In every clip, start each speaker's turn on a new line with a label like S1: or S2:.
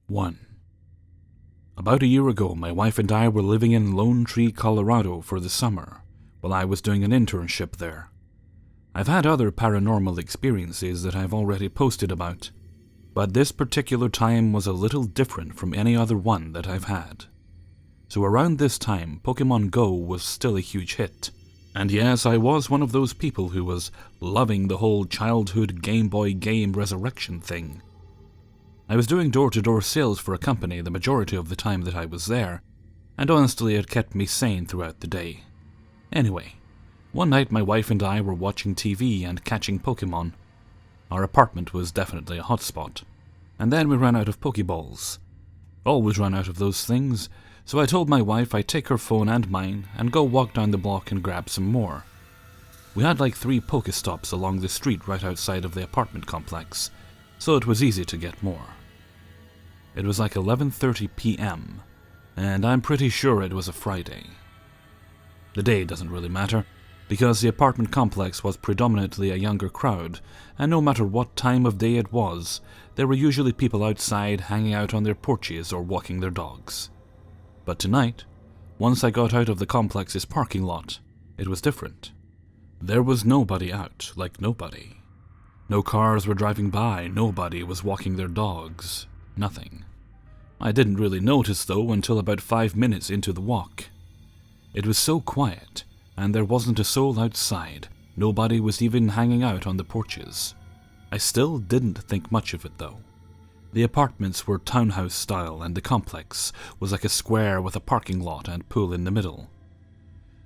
S1: 1. About a year ago, my wife and I were living in Lone Tree, Colorado for the summer, while I was doing an internship there. I've had other paranormal experiences that I've already posted about, but this particular time was a little different from any other one that I've had. So around this time, Pokemon Go was still a huge hit. And yes, I was one of those people who was loving the whole childhood Game Boy game resurrection thing. I was doing door-to-door sales for a company the majority of the time that I was there, and honestly it kept me sane throughout the day. Anyway, one night my wife and I were watching TV and catching Pokemon. Our apartment was definitely a hotspot. And then we ran out of Pokeballs. Always run out of those things, so I told my wife I'd take her phone and mine and go walk down the block and grab some more. We had like 3 Pokestops along the street right outside of the apartment complex, so it was easy to get more. It was like 11:30 p.m., and I'm pretty sure it was a Friday. The day doesn't really matter, because the apartment complex was predominantly a younger crowd, and no matter what time of day it was, there were usually people outside hanging out on their porches or walking their dogs. But tonight, once I got out of the complex's parking lot, it was different. There was nobody out, like nobody. No cars were driving by, nobody was walking their dogs, nothing. I didn't really notice though until about 5 minutes into the walk. It was so quiet, and there wasn't a soul outside, nobody was even hanging out on the porches. I still didn't think much of it though. The apartments were townhouse style and the complex was like a square with a parking lot and pool in the middle.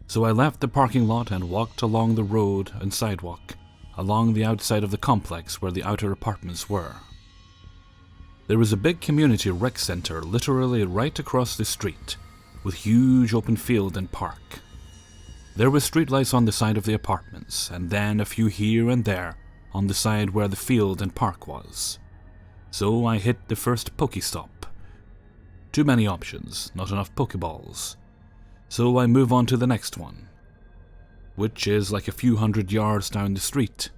S1: So I left the parking lot and walked along the road and sidewalk, along the outside of the complex where the outer apartments were. There was a big community rec center literally right across the street, with huge open field and park. There were streetlights on the side of the apartments, and then a few here and there on the side where the field and park was. So I hit the first Pokestop. Too many options, not enough Pokeballs. So I move on to the next one, which is like a few hundred yards down the street.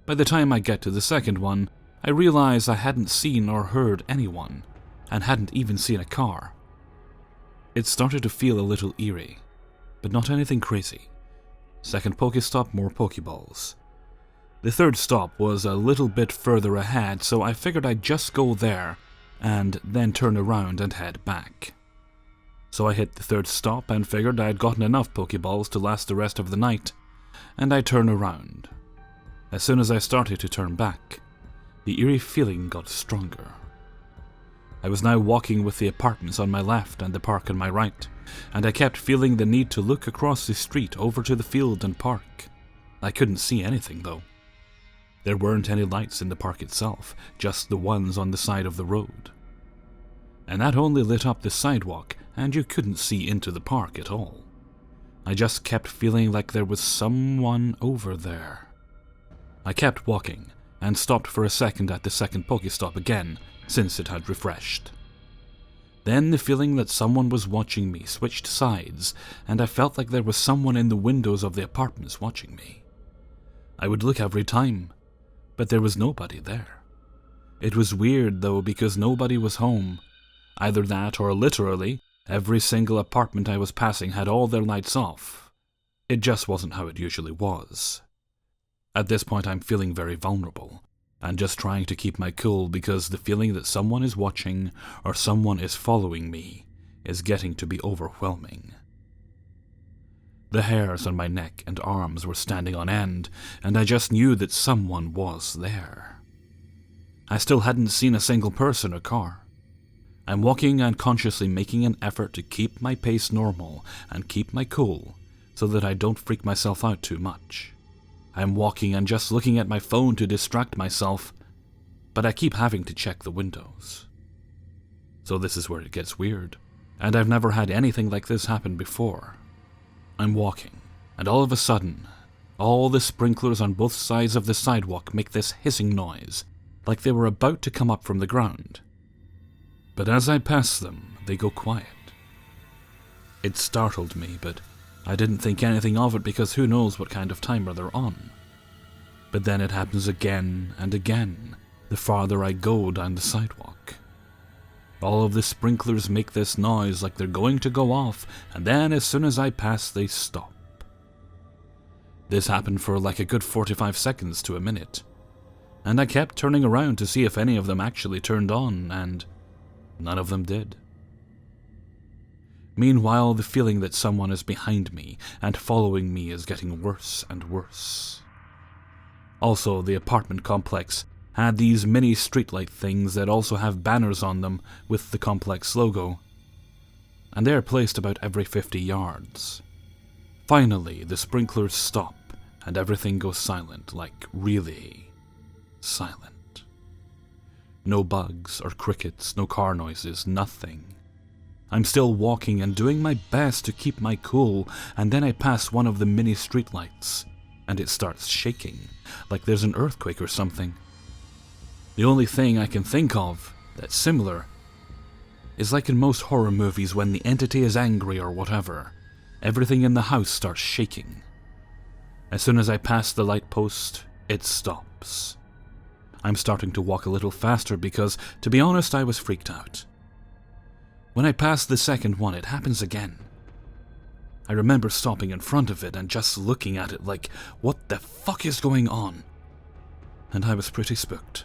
S1: By the time I get to the second one, I realize I hadn't seen or heard anyone, and hadn't even seen a car. It started to feel a little eerie, but not anything crazy. Second Pokestop, more Pokeballs. The third stop was a little bit further ahead, so I figured I'd just go there, and then turn around and head back. So I hit the third stop and figured I'd gotten enough Pokeballs to last the rest of the night, and I turned around. As soon as I started to turn back, the eerie feeling got stronger. I was now walking with the apartments on my left and the park on my right, and I kept feeling the need to look across the street over to the field and park. I couldn't see anything though. There weren't any lights in the park itself, just the ones on the side of the road. And that only lit up the sidewalk, and you couldn't see into the park at all. I just kept feeling like there was someone over there. I kept walking, and stopped for a second at the second Pokestop again, since it had refreshed. Then the feeling that someone was watching me switched sides, and I felt like there was someone in the windows of the apartments watching me. I would look every time, but there was nobody there. It was weird though, because nobody was home. Either that or literally, every single apartment I was passing had all their lights off. It just wasn't how it usually was. At this point I'm feeling very vulnerable, and just trying to keep my cool because the feeling that someone is watching or someone is following me is getting to be overwhelming. The hairs on my neck and arms were standing on end, and I just knew that someone was there. I still hadn't seen a single person or car. I'm walking and consciously making an effort to keep my pace normal and keep my cool so that I don't freak myself out too much. I'm walking and just looking at my phone to distract myself, but I keep having to check the windows. So this is where it gets weird, and I've never had anything like this happen before. I'm walking, and all of a sudden, all the sprinklers on both sides of the sidewalk make this hissing noise, like they were about to come up from the ground. But as I pass them, they go quiet. It startled me, but I didn't think anything of it because who knows what kind of timer they're on. But then it happens again and again, the farther I go down the sidewalk. All of the sprinklers make this noise like they're going to go off, and then as soon as I pass, they stop. This happened for like a good 45 seconds to a minute, and I kept turning around to see if any of them actually turned on, and none of them did. Meanwhile, the feeling that someone is behind me and following me is getting worse and worse. Also, the apartment complex had these mini streetlight things that also have banners on them with the complex logo, and they are placed about every 50 yards. Finally, the sprinklers stop and everything goes silent, like really silent. No bugs or crickets, no car noises, nothing. I'm still walking and doing my best to keep my cool, and then I pass one of the mini streetlights, and it starts shaking, like there's an earthquake or something. The only thing I can think of that's similar is like in most horror movies when the entity is angry or whatever, everything in the house starts shaking. As soon as I pass the light post, it stops. I'm starting to walk a little faster because, to be honest, I was freaked out. When I pass the second one, it happens again. I remember stopping in front of it and just looking at it like, what the fuck is going on? And I was pretty spooked.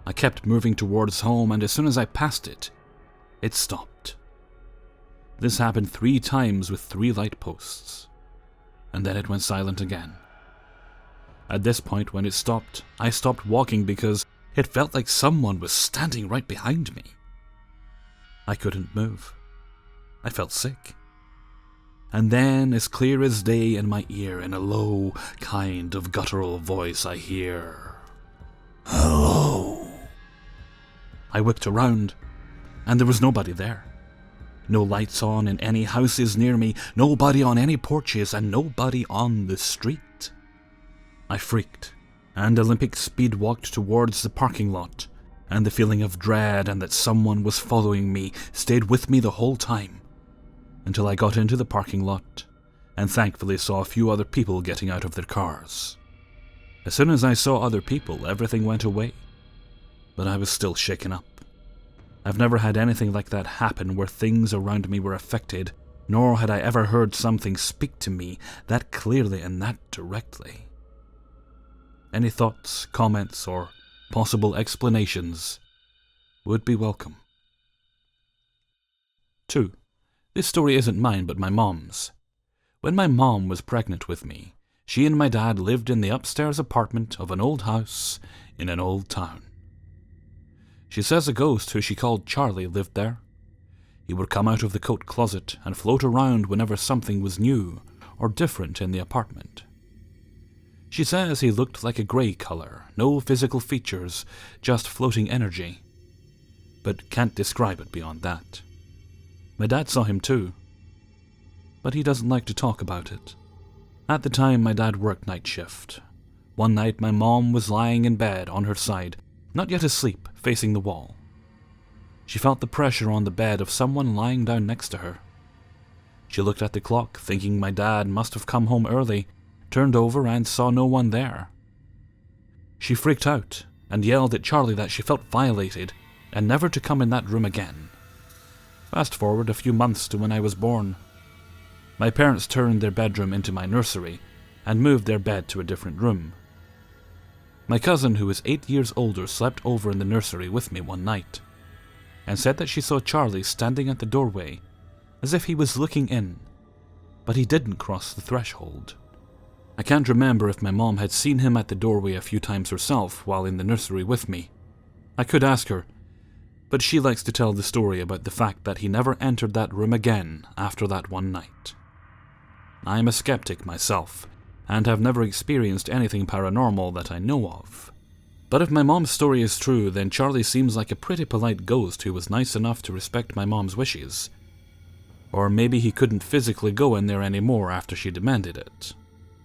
S1: I kept moving towards home, and as soon as I passed it, it stopped. This happened 3 times with 3 light posts, and then it went silent again. At this point, when it stopped, I stopped walking because it felt like someone was standing right behind me. I couldn't move. I felt sick. And then, as clear as day in my ear, in a low, kind of guttural voice, I hear, "Hello." I whipped around, and there was nobody there. No lights on in any houses near me, nobody on any porches, and nobody on the street. I freaked, and Olympic speed walked towards the parking lot, and the feeling of dread and that someone was following me stayed with me the whole time, until I got into the parking lot, and thankfully saw a few other people getting out of their cars. As soon as I saw other people, everything went away, but I was still shaken up. I've never had anything like that happen where things around me were affected, nor had I ever heard something speak to me that clearly and that directly. Any thoughts, comments, or possible explanations would be welcome. 2. This story isn't mine, but my mom's. When my mom was pregnant with me, she and my dad lived in the upstairs apartment of an old house in an old town. She says a ghost who she called Charlie lived there. He would come out of the coat closet and float around whenever something was new or different in the apartment. She says he looked like a grey colour, no physical features, just floating energy, but can't describe it beyond that. My dad saw him too, but he doesn't like to talk about it. At the time, my dad worked night shift. One night, my mom was lying in bed on her side, not yet asleep, facing the wall. She felt the pressure on the bed of someone lying down next to her. She looked at the clock, thinking my dad must have come home early, turned over and saw no one there. She freaked out and yelled at Charlie that she felt violated and never to come in that room again. Fast forward a few months to when I was born. My parents turned their bedroom into my nursery and moved their bed to a different room. My cousin, who was 8 years older, slept over in the nursery with me one night and said that she saw Charlie standing at the doorway as if he was looking in, but he didn't cross the threshold. I can't remember if my mom had seen him at the doorway a few times herself while in the nursery with me. I could ask her, but she likes to tell the story about the fact that he never entered that room again after that one night. I'm a skeptic myself, and have never experienced anything paranormal that I know of. But if my mom's story is true, then Charlie seems like a pretty polite ghost who was nice enough to respect my mom's wishes. Or maybe he couldn't physically go in there anymore after she demanded it.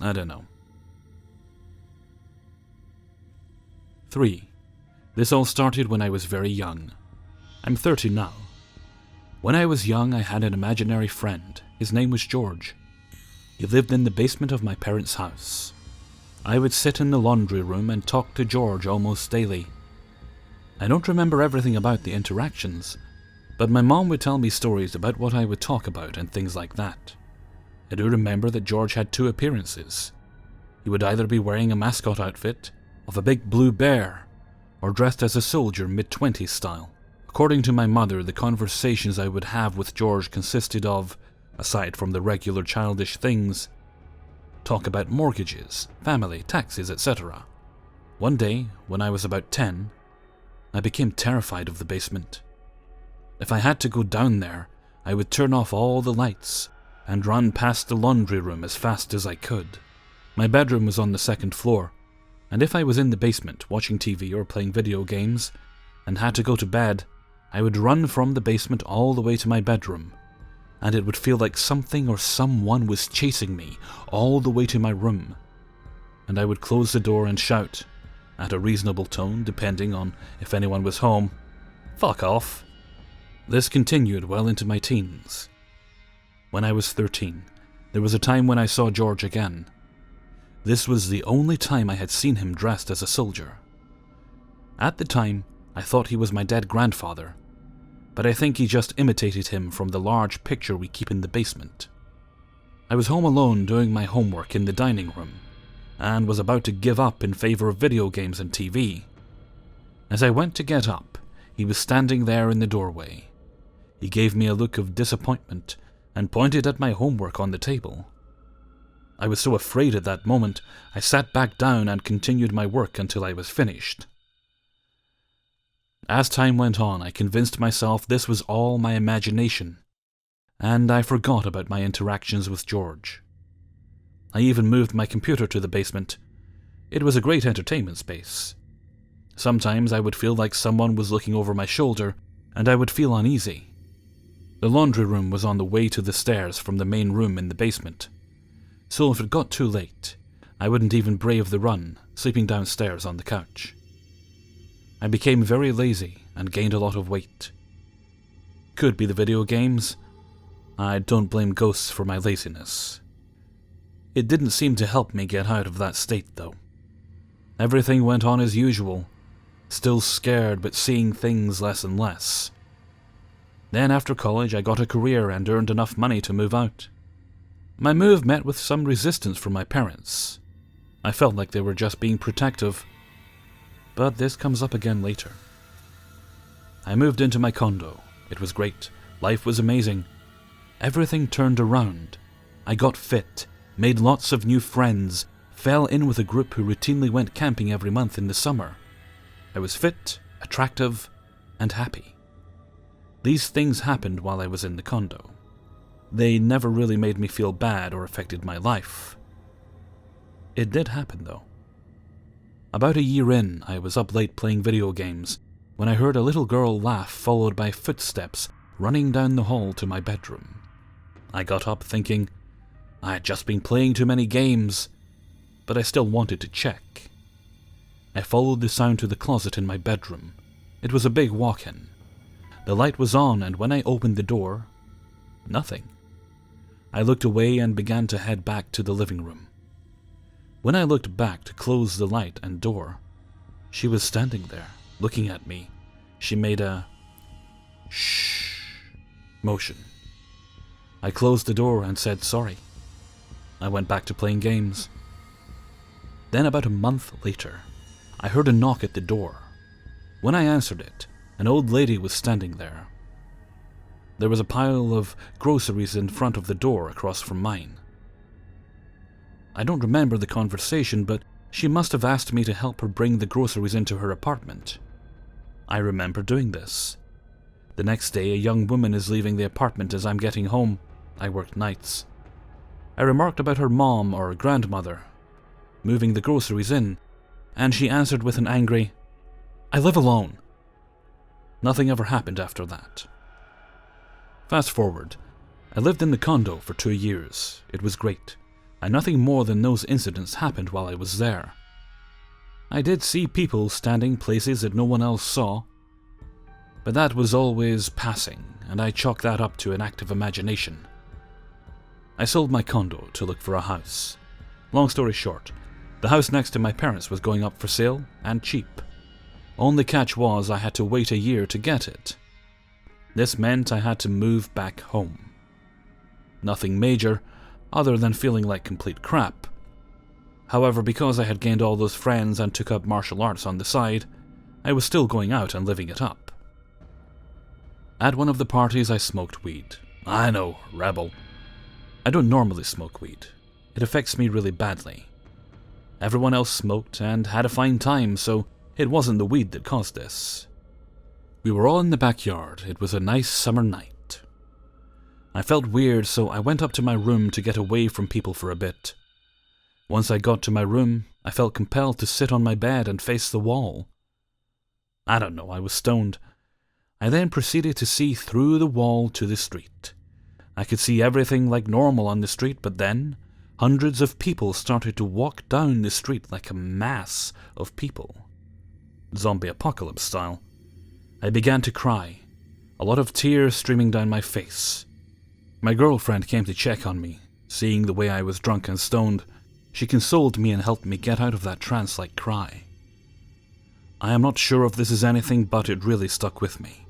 S1: I don't know. 3. This all started when I was very young. I'm 30 now. When I was young, I had an imaginary friend. His name was George. He lived in the basement of my parents' house. I would sit in the laundry room and talk to George almost daily. I don't remember everything about the interactions, But my mom would tell me stories about what I would talk about and things like that. I do remember that George had 2 appearances. He would either be wearing a mascot outfit of a big blue bear, or dressed as a soldier mid-20s style. According to my mother, the conversations I would have with George consisted of, aside from the regular childish things, talk about mortgages, family, taxes, etc. One day, when I was about 10, I became terrified of the basement. If I had to go down there, I would turn off all the lights and run past the laundry room as fast as I could. My bedroom was on the 2nd floor, and if I was in the basement watching TV or playing video games and had to go to bed, I would run from the basement all the way to my bedroom, and it would feel like something or someone was chasing me all the way to my room, and I would close the door and shout, at a reasonable tone depending on if anyone was home, "Fuck off." This continued well into my teens. When I was 13, there was a time when I saw George again. This was the only time I had seen him dressed as a soldier. At the time, I thought he was my dead grandfather, but I think he just imitated him from the large picture we keep in the basement. I was home alone doing my homework in the dining room, and was about to give up in favor of video games and TV. As I went to get up, he was standing there in the doorway. He gave me a look of disappointment and pointed at my homework on the table. I was so afraid at that moment, I sat back down and continued my work until I was finished. As time went on, I convinced myself this was all my imagination, and I forgot about my interactions with George. I even moved my computer to the basement. It was a great entertainment space. Sometimes I would feel like someone was looking over my shoulder, and I would feel uneasy. The laundry room was on the way to the stairs from the main room in the basement, so if it got too late, I wouldn't even brave the run, sleeping downstairs on the couch. I became very lazy and gained a lot of weight. Could be the video games. I don't blame ghosts for my laziness. It didn't seem to help me get out of that state, though. Everything went on as usual, still scared but seeing things less and less. Then after college I got a career and earned enough money to move out. My move met with some resistance from my parents. I felt like they were just being protective, but this comes up again later. I moved into my condo. It was great. Life was amazing. Everything turned around. I got fit, made lots of new friends, fell in with a group who routinely went camping every month in the summer. I was fit, attractive, and happy. These things happened while I was in the condo. They never really made me feel bad or affected my life. It did happen, though. About a year in, I was up late playing video games when I heard a little girl laugh followed by footsteps running down the hall to my bedroom. I got up thinking I had just been playing too many games, but I still wanted to check. I followed the sound to the closet in my bedroom. It was a big walk-in. The light was on, and when I opened the door, nothing. I looked away and began to head back to the living room. When I looked back to close the light and door, she was standing there, looking at me. She made a shh motion. I closed the door and said sorry. I went back to playing games. Then about a month later, I heard a knock at the door. When I answered it, an old lady was standing there. There was a pile of groceries in front of the door across from mine. I don't remember the conversation, but she must have asked me to help her bring the groceries into her apartment. I remember doing this. The next day, a young woman is leaving the apartment as I'm getting home. I worked nights. I remarked about her mom or grandmother moving the groceries in, and she answered with an angry, "I live alone." Nothing ever happened after that. Fast forward, I lived in the condo for 2 years. It was great, and nothing more than those incidents happened while I was there. I did see people standing places that no one else saw, but that was always passing, and I chalked that up to an active imagination. I sold my condo to look for a house. Long story short, the house next to my parents was going up for sale, and cheap. Only catch was I had to wait a year to get it. This meant I had to move back home. Nothing major, other than feeling like complete crap. However, because I had gained all those friends and took up martial arts on the side, I was still going out and living it up. At one of the parties I smoked weed. I know, rebel. I don't normally smoke weed. It affects me really badly. Everyone else smoked and had a fine time, so it wasn't the weed that caused this. We were all in the backyard. It was a nice summer night. I felt weird, so I went up to my room to get away from people for a bit. Once I got to my room, I felt compelled to sit on my bed and face the wall. I don't know, I was stoned. I then proceeded to see through the wall to the street. I could see everything like normal on the street, but then hundreds of people started to walk down the street like a mass of people. Zombie apocalypse style. I began to cry, a lot of tears streaming down my face. My girlfriend came to check on me. Seeing the way I was drunk and stoned, she consoled me and helped me get out of that trance-like cry. I am not sure if this is anything, but it really stuck with me.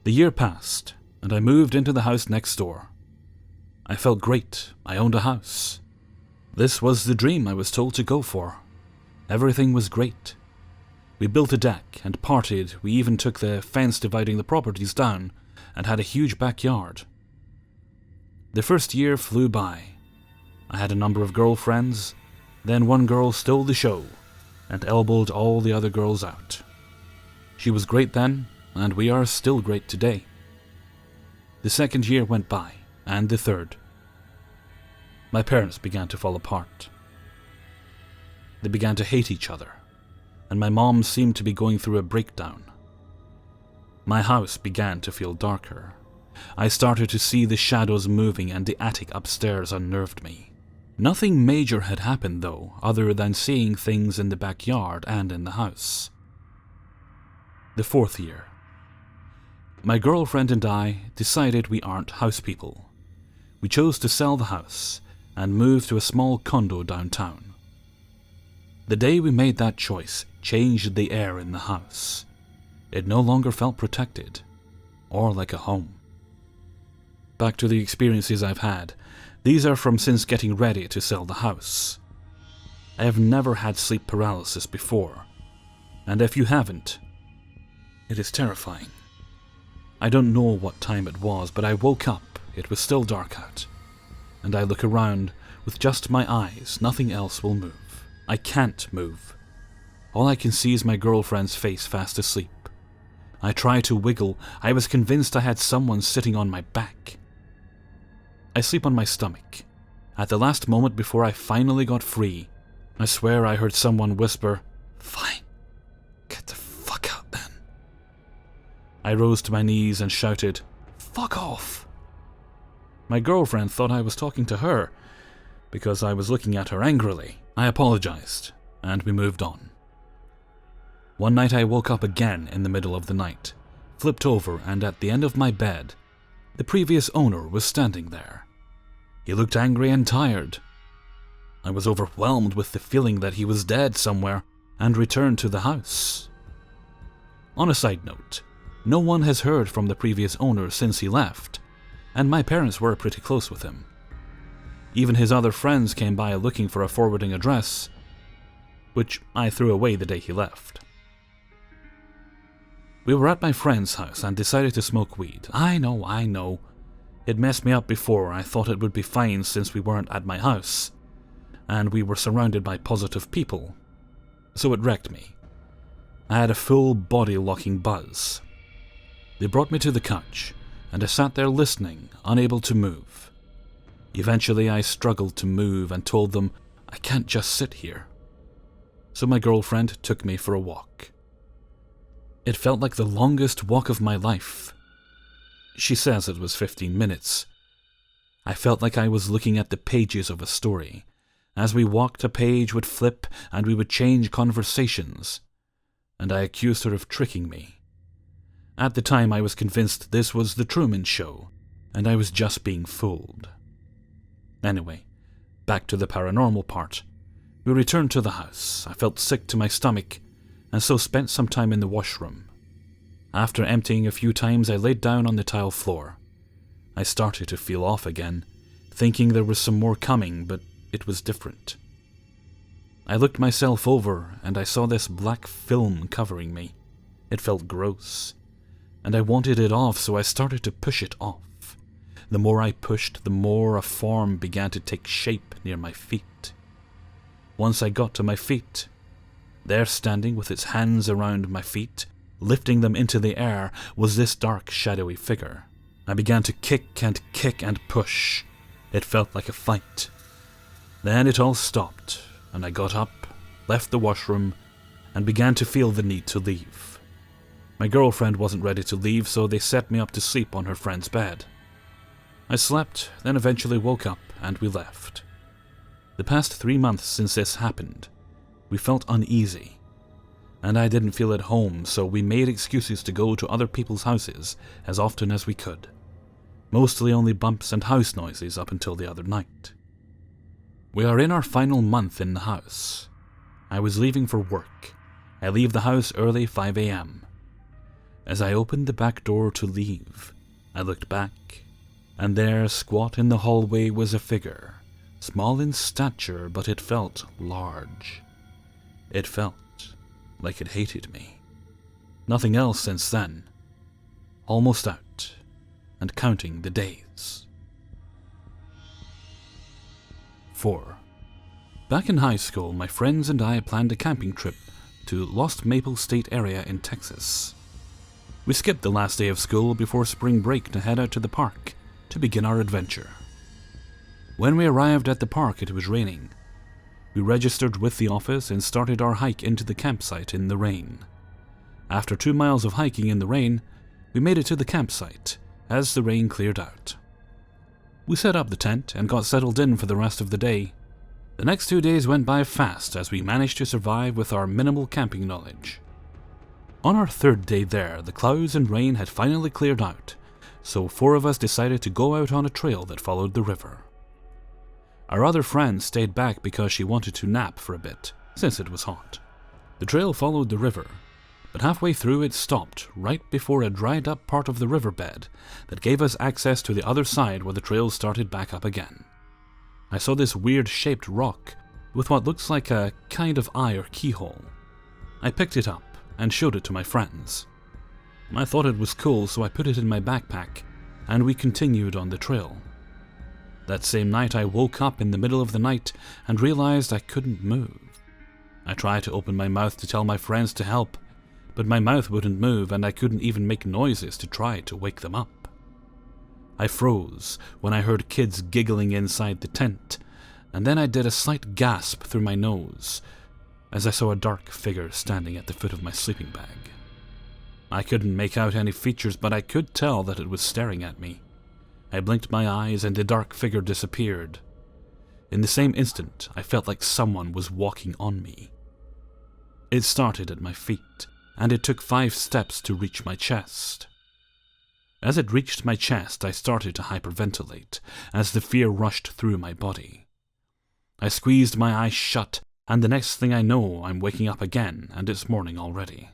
S1: The year passed, and I moved into the house next door. I felt great. I owned a house. This was the dream I was told to go for. Everything was great. We built a deck and partied. We even took the fence dividing the properties down and had a huge backyard. The first year flew by. I had a number of girlfriends. Then one girl stole the show and elbowed all the other girls out. She was great then, and we are still great today. The second year went by, and the third. My parents began to fall apart. They began to hate each other, and my mom seemed to be going through a breakdown. My house began to feel darker. I started to see the shadows moving, and the attic upstairs unnerved me. Nothing major had happened though, other than seeing things in the backyard and in the house. The fourth year. My girlfriend and I decided we aren't house people. We chose to sell the house and move to a small condo downtown. The day we made that choice changed the air in the house. It no longer felt protected or like a home. Back to the experiences I've had. These are from since getting ready to sell the house. I have never had sleep paralysis before, and if you haven't, it is terrifying. I don't know what time it was, but I woke up, it was still dark out, and I look around with just my eyes, nothing else will move. I can't move. All I can see is my girlfriend's face fast asleep. I try to wiggle, I was convinced I had someone sitting on my back. I sleep on my stomach. At the last moment before I finally got free, I swear I heard someone whisper, "Fine, get the fuck out then." I rose to my knees and shouted, "Fuck off!" My girlfriend thought I was talking to her, because I was looking at her angrily. I apologized, and we moved on. One night I woke up again in the middle of the night, flipped over, and at the end of my bed, the previous owner was standing there. He looked angry and tired. I was overwhelmed with the feeling that he was dead somewhere and returned to the house. On a side note, no one has heard from the previous owner since he left, and my parents were pretty close with him. Even his other friends came by looking for a forwarding address, which I threw away the day he left. We were at my friend's house and decided to smoke weed. I know. It messed me up before. I thought it would be fine since we weren't at my house, and we were surrounded by positive people. So it wrecked me. I had a full body-locking buzz. They brought me to the couch, and I sat there listening, unable to move. Eventually I struggled to move and told them I can't just sit here. So my girlfriend took me for a walk. It felt like the longest walk of my life. She says it was 15 minutes. I felt like I was looking at the pages of a story. As we walked, a page would flip and we would change conversations, and I accused her of tricking me. At the time I was convinced this was the Truman Show, and I was just being fooled. Anyway, back to the paranormal part. We returned to the house. I felt sick to my stomach, and so spent some time in the washroom. After emptying a few times, I laid down on the tile floor. I started to feel off again, thinking there was some more coming, but it was different. I looked myself over, and I saw this black film covering me. It felt gross, and I wanted it off, so I started to push it off. The more I pushed, the more a form began to take shape near my feet. Once I got to my feet, there standing with its hands around my feet, lifting them into the air, was this dark, shadowy figure. I began to kick and push. It felt like a fight. Then it all stopped, and I got up, left the washroom, and began to feel the need to leave. My girlfriend wasn't ready to leave, so they set me up to sleep on her friend's bed. I slept, then eventually woke up, and we left. The past 3 months since this happened, we felt uneasy, and I didn't feel at home, so we made excuses to go to other people's houses as often as we could. Mostly only bumps and house noises up until the other night. We are in our final month in the house. I was leaving for work. I leave the house early 5 a.m. As I opened the back door to leave, I looked back, and there, squat in the hallway, was a figure, small in stature, but it felt large. It felt like it hated me. Nothing else since then. Almost out, and counting the days. 4. Back in high school, my friends and I planned a camping trip to Lost Maple State area in Texas. We skipped the last day of school before spring break to head out to the park to begin our adventure. When we arrived at the park, it was raining. We registered with the office and started our hike into the campsite in the rain. After 2 miles of hiking in the rain, we made it to the campsite as the rain cleared out. We set up the tent and got settled in for the rest of the day. The next 2 days went by fast as we managed to survive with our minimal camping knowledge. On our 3rd day there, the clouds and rain had finally cleared out, so 4 of us decided to go out on a trail that followed the river. Our other friend stayed back because she wanted to nap for a bit, since it was hot. The trail followed the river, but halfway through it stopped right before a dried up part of the riverbed that gave us access to the other side where the trail started back up again. I saw this weird shaped rock with what looks like a kind of eye or keyhole. I picked it up and showed it to my friends. I thought it was cool, so I put it in my backpack, and we continued on the trail. That same night I woke up in the middle of the night and realized I couldn't move. I tried to open my mouth to tell my friends to help, but my mouth wouldn't move and I couldn't even make noises to try to wake them up. I froze when I heard kids giggling inside the tent, and then I did a slight gasp through my nose as I saw a dark figure standing at the foot of my sleeping bag. I couldn't make out any features, but I could tell that it was staring at me. I blinked my eyes and the dark figure disappeared. In the same instant, I felt like someone was walking on me. It started at my feet, and it took 5 steps to reach my chest. As it reached my chest, I started to hyperventilate as the fear rushed through my body. I squeezed my eyes shut, and the next thing I know, I'm waking up again, and it's morning already.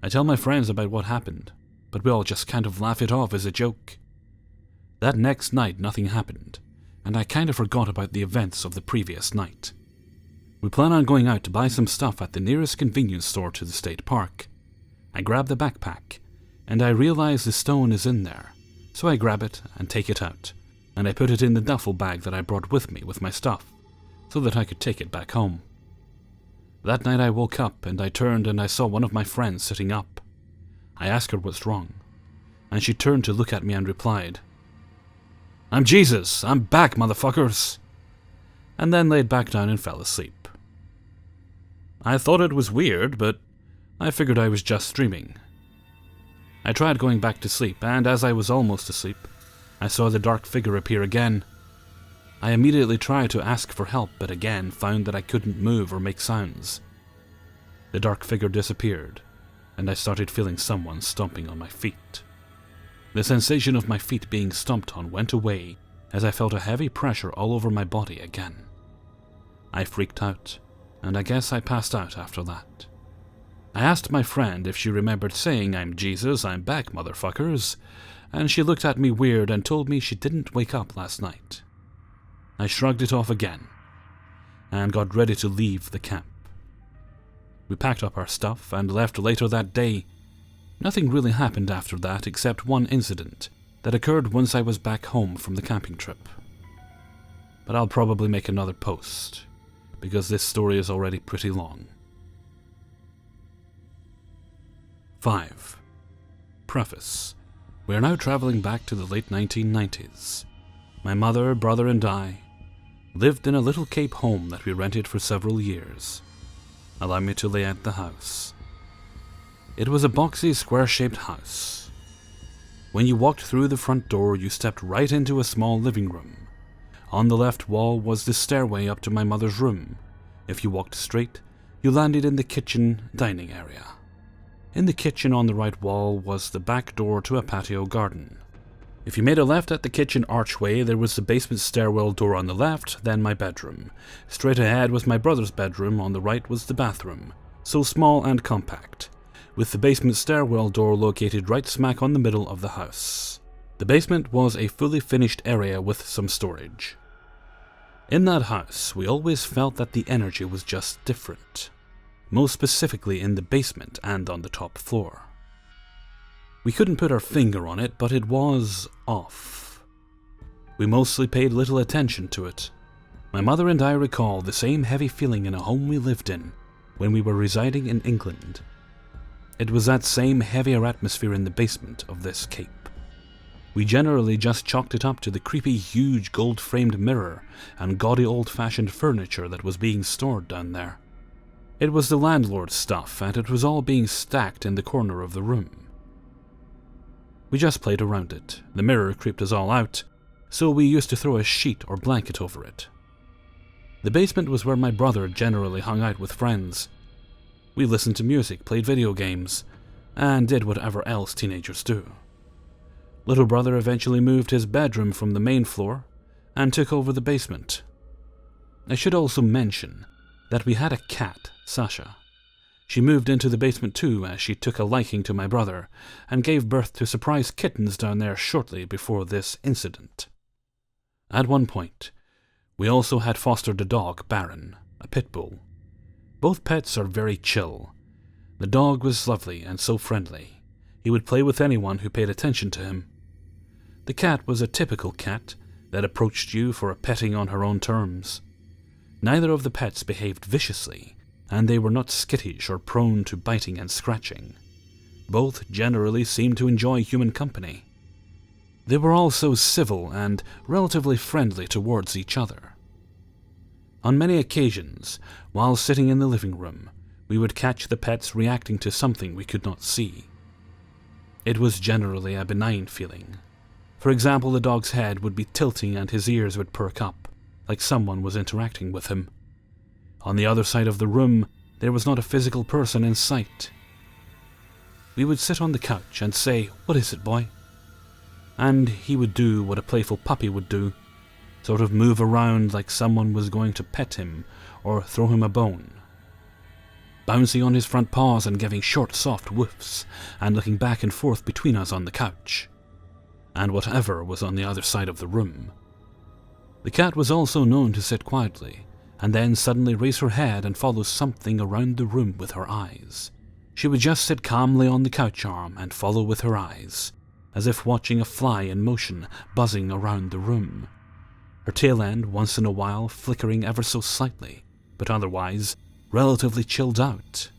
S1: I tell my friends about what happened, but we all just kind of laugh it off as a joke. That next night, nothing happened, and I kind of forgot about the events of the previous night. We plan on going out to buy some stuff at the nearest convenience store to the state park. I grab the backpack, and I realize the stone is in there, so I grab it and take it out, and I put it in the duffel bag that I brought with me with my stuff, so that I could take it back home. That night I woke up and I turned and I saw one of my friends sitting up. I asked her what's wrong, and she turned to look at me and replied, "I'm Jesus, I'm back, motherfuckers," and then laid back down and fell asleep. I thought it was weird, but I figured I was just dreaming. I tried going back to sleep, and as I was almost asleep, I saw the dark figure appear again. I immediately tried to ask for help, but again found that I couldn't move or make sounds. The dark figure disappeared, and I started feeling someone stomping on my feet. The sensation of my feet being stomped on went away as I felt a heavy pressure all over my body again. I freaked out, and I guess I passed out after that. I asked my friend if she remembered saying, "I'm Jesus, I'm back, motherfuckers," and she looked at me weird and told me she didn't wake up last night. I shrugged it off again and got ready to leave the camp. We packed up our stuff and left later that day. Nothing really happened after that except one incident that occurred once I was back home from the camping trip. But I'll probably make another post, because this story is already pretty long. 5. Preface. We are now traveling back to the late 1990s. My mother, brother, and I lived in a little Cape home that we rented for several years. Allow me to lay out the house. It was a boxy, square-shaped house. When you walked through the front door, you stepped right into a small living room. On the left wall was the stairway up to my mother's room. If you walked straight, you landed in the kitchen dining area. In the kitchen on the right wall was the back door to a patio garden. If you made a left at the kitchen archway, there was the basement stairwell door on the left, then my bedroom. Straight ahead was my brother's bedroom, on the right was the bathroom, so small and compact, with the basement stairwell door located right smack on the middle of the house. The basement was a fully finished area with some storage. In that house, we always felt that the energy was just different, most specifically in the basement and on the top floor. We couldn't put our finger on it, but it was off. We mostly paid little attention to it. My mother and I recall the same heavy feeling in a home we lived in when we were residing in England. It was that same heavier atmosphere in the basement of this cape. We generally just chalked it up to the creepy, huge gold-framed mirror and gaudy old-fashioned furniture that was being stored down there. It was the landlord's stuff, and it was all being stacked in the corner of the room. We just played around it. The mirror creeped us all out, so we used to throw a sheet or blanket over it. The basement was where my brother generally hung out with friends. We listened to music, played video games, and did whatever else teenagers do. Little brother eventually moved his bedroom from the main floor and took over the basement. I should also mention that we had a cat, Sasha. She moved into the basement too, as she took a liking to my brother and gave birth to surprise kittens down there shortly before this incident. At one point, we also had fostered a dog, Baron, a pit bull. Both pets are very chill. The dog was lovely and so friendly. He would play with anyone who paid attention to him. The cat was a typical cat that approached you for a petting on her own terms. Neither of the pets behaved viciously, and they were not skittish or prone to biting and scratching. Both generally seemed to enjoy human company. They were also civil and relatively friendly towards each other. On many occasions, while sitting in the living room, we would catch the pets reacting to something we could not see. It was generally a benign feeling. For example, the dog's head would be tilting and his ears would perk up, like someone was interacting with him. On the other side of the room, there was not a physical person in sight. We would sit on the couch and say, "What is it, boy?" And he would do what a playful puppy would do, sort of move around like someone was going to pet him or throw him a bone. Bouncing on his front paws and giving short, soft woofs, and looking back and forth between us on the couch, and whatever was on the other side of the room. The cat was also known to sit quietly, and then suddenly raise her head and follow something around the room with her eyes. She would just sit calmly on the couch arm and follow with her eyes, as if watching a fly in motion buzzing around the room. Her tail end once in a while flickering ever so slightly, but otherwise relatively chilled out.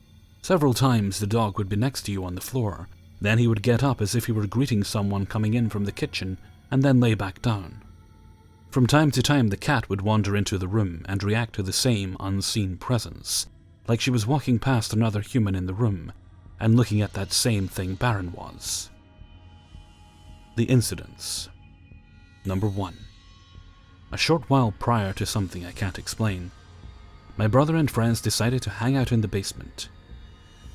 S1: Several times the dog would be next to you on the floor, then he would get up as if he were greeting someone coming in from the kitchen, and then lay back down. From time to time, the cat would wander into the room and react to the same unseen presence, like she was walking past another human in the room and looking at that same thing Baron was. The incidents. Number 1. A short while prior to something I can't explain, my brother and friends decided to hang out in the basement.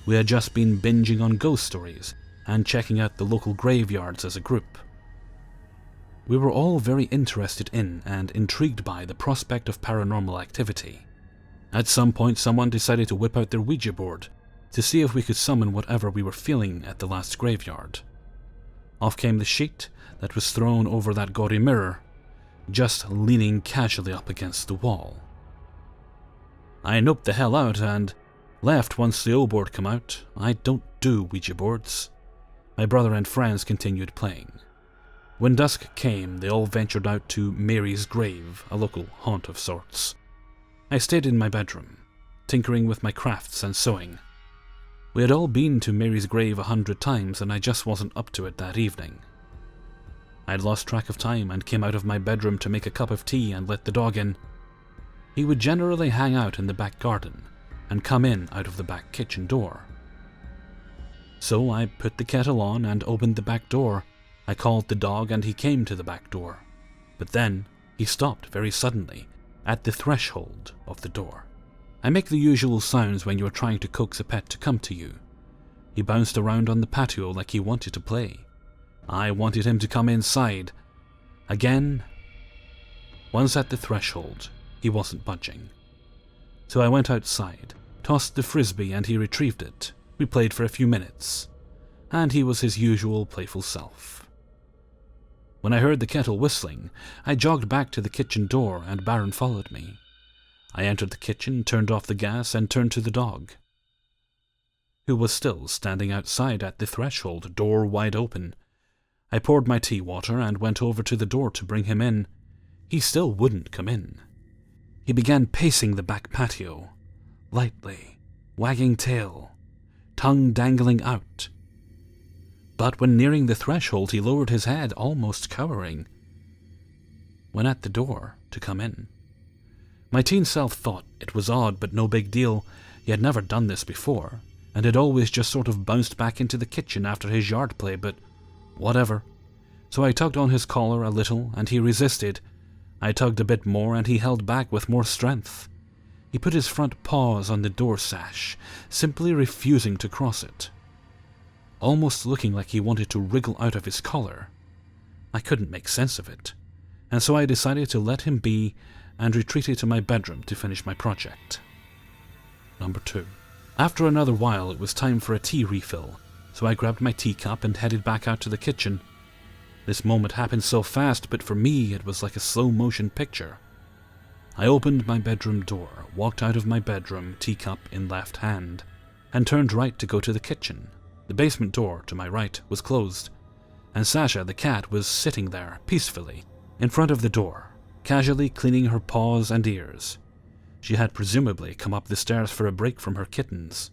S1: We had just been binging on ghost stories and checking out the local graveyards as a group. We were all very interested in and intrigued by the prospect of paranormal activity. At some point, someone decided to whip out their Ouija board, to see if we could summon whatever we were feeling at the last graveyard. Off came the sheet that was thrown over that gaudy mirror, just leaning casually up against the wall. I noped the hell out and left once the O-board come out. I don't do Ouija boards. My brother and friends continued playing. When dusk came, they all ventured out to Mary's grave, a local haunt of sorts. I stayed in my bedroom, tinkering with my crafts and sewing. We had all been to Mary's grave 100 times, and I just wasn't up to it that evening. I had lost track of time and came out of my bedroom to make a cup of tea and let the dog in. He would generally hang out in the back garden and come in out of the back kitchen door. So I put the kettle on and opened the back door. I called the dog and he came to the back door. But then he stopped very suddenly at the threshold of the door. I make the usual sounds when you are trying to coax a pet to come to you. He bounced around on the patio like he wanted to play. I wanted him to come inside. Again. Once at the threshold, he wasn't budging. So I went outside, tossed the frisbee and he retrieved it. We played for a few minutes, and he was his usual playful self. When I heard the kettle whistling, I jogged back to the kitchen door and Baron followed me. I entered the kitchen, turned off the gas and turned to the dog, who was still standing outside at the threshold, door wide open. I poured my tea water and went over to the door to bring him in. He still wouldn't come in. He began pacing the back patio, lightly, wagging tail, tongue dangling out. But when nearing the threshold, he lowered his head, almost cowering. When at the door to come in, my teen self thought it was odd, but no big deal. He had never done this before, and had always just sort of bounced back into the kitchen after his yard play, but whatever. So I tugged on his collar a little, and he resisted. I tugged a bit more, and he held back with more strength. He put his front paws on the door sash, simply refusing to cross it, almost looking like he wanted to wriggle out of his collar. I couldn't make sense of it, and so I decided to let him be and retreated to my bedroom to finish my project. Number 2. After another while, it was time for a tea refill, so I grabbed my teacup and headed back out to the kitchen. This moment happened so fast, but for me it was like a slow-motion picture. I opened my bedroom door, walked out of my bedroom, teacup in left hand, and turned right to go to the kitchen. The basement door, to my right, was closed, and Sasha, the cat, was sitting there, peacefully, in front of the door, casually cleaning her paws and ears. She had presumably come up the stairs for a break from her kittens.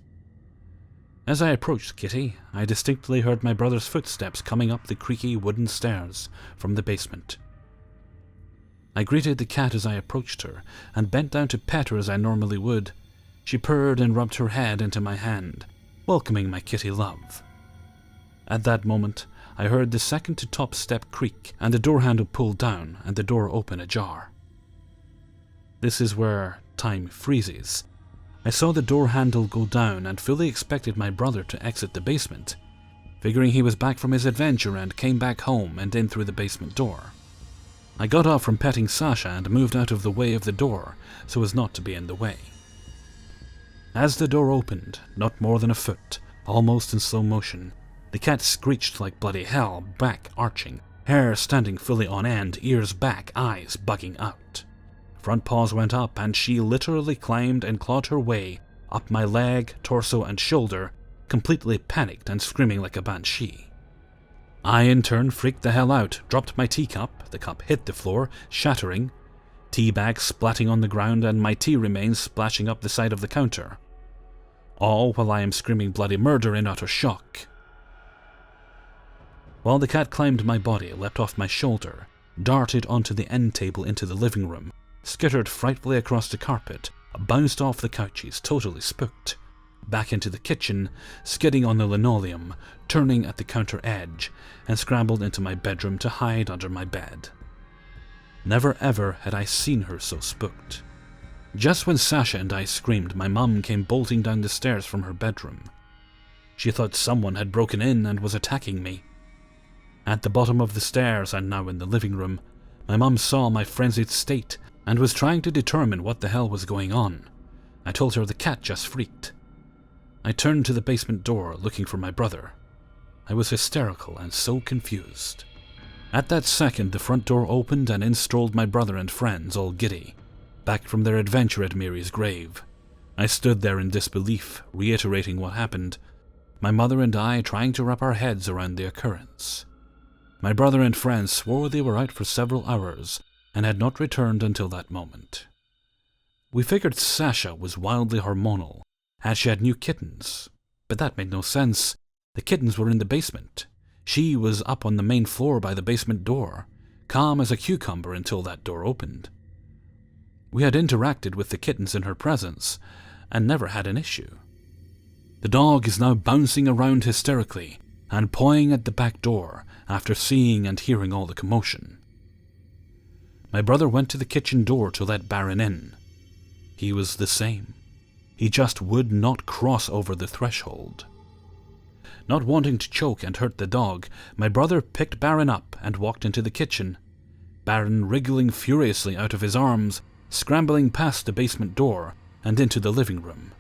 S1: As I approached Kitty, I distinctly heard my brother's footsteps coming up the creaky wooden stairs from the basement. I greeted the cat as I approached her, and bent down to pet her as I normally would. She purred and rubbed her head into my hand, welcoming my kitty love. At that moment, I heard the second-to-top step creak, and the door handle pull down, and the door open ajar. This is where time freezes. I saw the door handle go down and fully expected my brother to exit the basement, figuring he was back from his adventure and came back home and in through the basement door. I got off from petting Sasha and moved out of the way of the door so as not to be in the way. As the door opened, not more than a foot, almost in slow motion, the cat screeched like bloody hell, back arching, hair standing fully on end, ears back, eyes bugging out. Front paws went up, and she literally climbed and clawed her way up my leg, torso, and shoulder, completely panicked and screaming like a banshee. I, in turn, freaked the hell out, dropped my teacup, the cup hit the floor, shattering, tea bag splatting on the ground, and my tea remains splashing up the side of the counter. All while I am screaming bloody murder in utter shock. While the cat climbed my body, leapt off my shoulder, darted onto the end table into the living room, skittered frightfully across the carpet, bounced off the couches, totally spooked, back into the kitchen, skidding on the linoleum, turning at the counter edge, and scrambled into my bedroom to hide under my bed. Never ever had I seen her so spooked. Just when Sasha and I screamed, my mum came bolting down the stairs from her bedroom. She thought someone had broken in and was attacking me. At the bottom of the stairs, and now in the living room, my mum saw my frenzied state and was trying to determine what the hell was going on. I told her the cat just freaked. I turned to the basement door looking for my brother. I was hysterical and so confused. At that second, the front door opened and in strolled my brother and friends, all giddy, back from their adventure at Mary's grave. I stood there in disbelief, reiterating what happened, my mother and I trying to wrap our heads around the occurrence. My brother and friends swore they were out for several hours and had not returned until that moment. We figured Sasha was wildly hormonal, as she had new kittens, but that made no sense. The kittens were in the basement. She was up on the main floor by the basement door, calm as a cucumber until that door opened. We had interacted with the kittens in her presence and never had an issue. The dog is now bouncing around hysterically and pawing at the back door after seeing and hearing all the commotion. My brother went to the kitchen door to let Baron in. He was the same. He just would not cross over the threshold. Not wanting to choke and hurt the dog, my brother picked Baron up and walked into the kitchen, Baron wriggling furiously out of his arms, scrambling past the basement door and into the living room,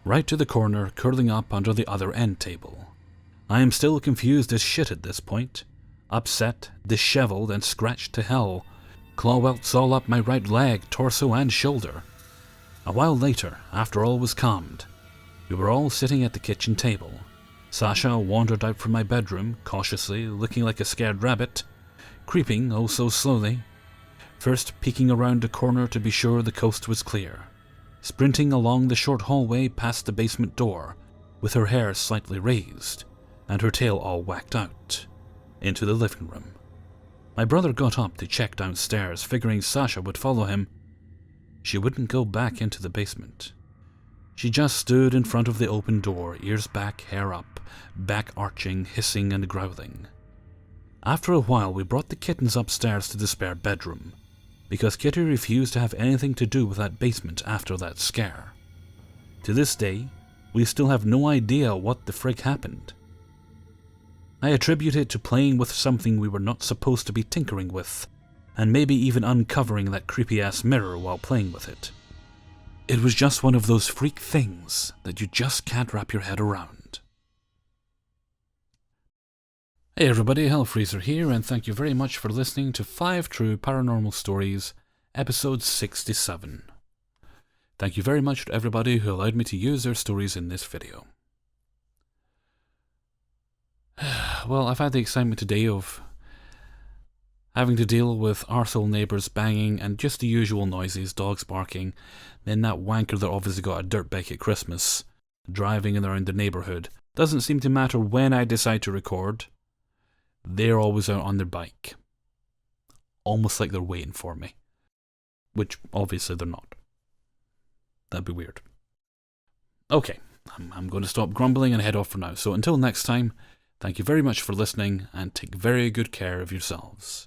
S1: right to the corner, curling up under the other end table. I am still confused as shit at this point, upset, disheveled, and scratched to hell, claw welts all up my right leg, torso, and shoulder. A while later, after all was calmed, we were all sitting at the kitchen table. Sasha wandered out from my bedroom, cautiously, looking like a scared rabbit, creeping oh so slowly, first peeking around a corner to be sure the coast was clear, sprinting along the short hallway past the basement door, with her hair slightly raised, and her tail all whacked out, into the living room. My brother got up to check downstairs, figuring Sasha would follow him. She wouldn't go back into the basement. She just stood in front of the open door, ears back, hair up, back arching, hissing and growling. After a while, we brought the kittens upstairs to the spare bedroom, because Kitty refused to have anything to do with that basement after that scare. To this day, we still have no idea what the frick happened. I attribute it to playing with something we were not supposed to be tinkering with, and maybe even uncovering that creepy-ass mirror while playing with it. It was just one of those freak things that you just can't wrap your head around. Hey everybody, Hellfreezer here, and thank you very much for listening to 5 True Paranormal Stories, episode 67. Thank you very much to everybody who allowed me to use their stories in this video. Well, I've had the excitement today of having to deal with arsehole neighbours banging and just the usual noises, dogs barking, then that wanker that obviously got a dirt bike at Christmas, driving around the neighbourhood. Doesn't seem to matter when I decide to record, they're always out on their bike. Almost like they're waiting for me. Which, obviously, they're not. That'd be weird. Okay, I'm going to stop grumbling and head off for now. So until next time, thank you very much for listening, and take very good care of yourselves.